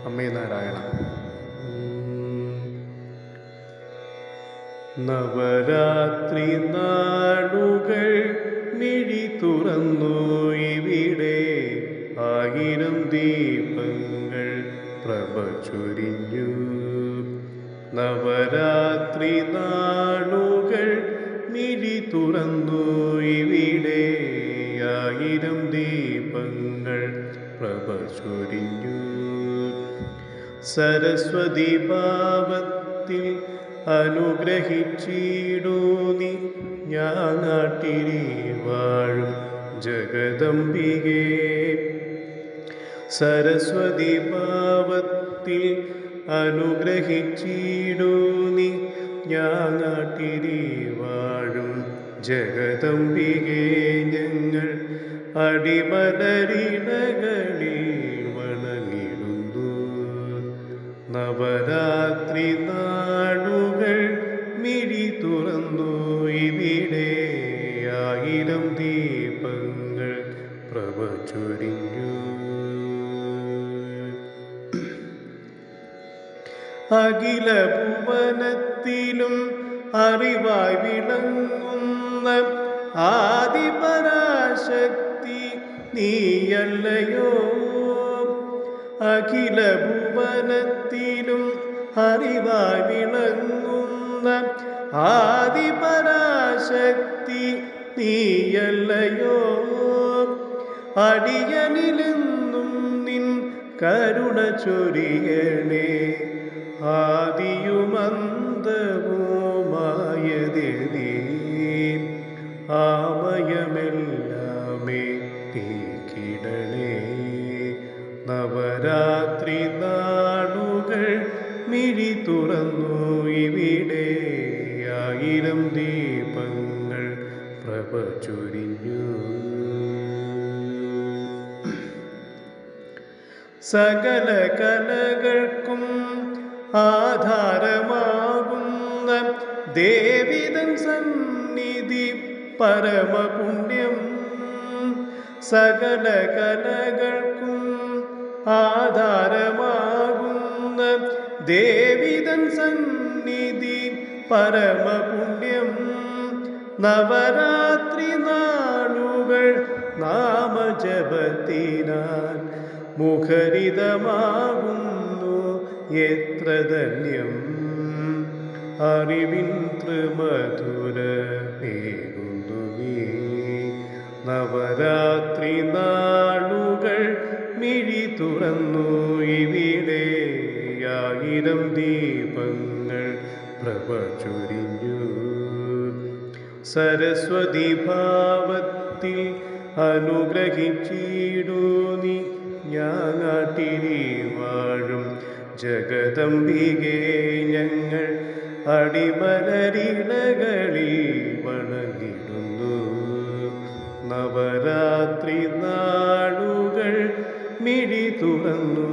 അമ്മേ നാരായണ. നവരാത്രി നാളുകൾ മിഴി തുറന്നു ഇവിടെ, ആയിരം ദീപങ്ങൾ പ്രഭ ചൊരിഞ്ഞു. നവരാത്രി നാളുകൾ മിഴി തുറന്നു ഇവിടെ, ആയിരം ദീപങ്ങൾ പ്രഭ ചൊരിഞ്ഞു. സരസ്വതി ഭാവത്തിൽ അനുഗ്രഹിച്ചിടൂ നീ, ഞാനാട്ടിരി വാഴും ജഗദംബികേ. സരസ്വതി ഭാവത്തിൽ അനുഗ്രഹിച്ചിടൂ നീ, ഞാനാട്ടിരി വാഴും ജഗദംബികേ. ഞങ്ങൾ അടിമലരിണകളിൽ വണങ്ങിടുന്നു. നവരാത്രി നാളുകൾ മിഴി തുറന്നു ഇവിടെ, ആയിരം ദീപങ്ങൾ പ്രഭ ചൊരിഞ്ഞു. അഖില ഭുവനത്തിലും അറിവായി വിളങ്ങുന്ന ആദിപരാശക്തി നീയല്ലയോ. അഖില ഭുവനത്തിലും അറിവായി വിളങ്ങുന്ന ആദിപരാശക്തി നീയല്ലയോ. അടിയനിലെന്നും നിൻ കരുണ ചൊരിയണേ, ആദിയുമന്തവുമായതേ. ആമയമെല്ലാമേ തീക്കിടണേ. നവരാത്രി നാളുകൾ മിഴി തുറന്നു ഇവിടെ, ആയിരം ദീപങ്ങൾ പ്രഭ ചൊരിഞ്ഞു. സകല കലകൾക്കും ആധാരമാകുന്ന ദേവിതൻ സന്നിധി പരമപുണ്യം. സകല കലകൾക്കും ആധാരമാകുന്ന ദേവിതൻ സന്നിധി പരമപുണ്യം. നവരാത്രി നാളുകൾ നാമജപത്തിനാൽ മുഖരിതമാകുന്നു എത്ര ധന്യം. അറിവിൻ ത്രിമധുരമേകുന്നു നീ. നവരാത്രി നാളുകൾ മിഴി തുറന്നു ഇവിടെ, ആയിരം ദീപങ്ങൾ പ്രഭ ചൊരിഞ്ഞു. സരസ്വതി ഭാവത്തിൽ അനുഗ്രഹിച്ചിടൂ നീ, ഞാനാട്ടിരി വാഴും ജഗദംബികേ. ഞങ്ങൾ അടിമലരിണകളിൽ വണങ്ങിടുന്നു. നവരാത്രി നാളുകൾ മിഴി തുറന്നു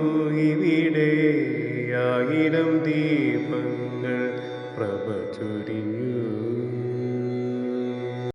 ഇവിടെ,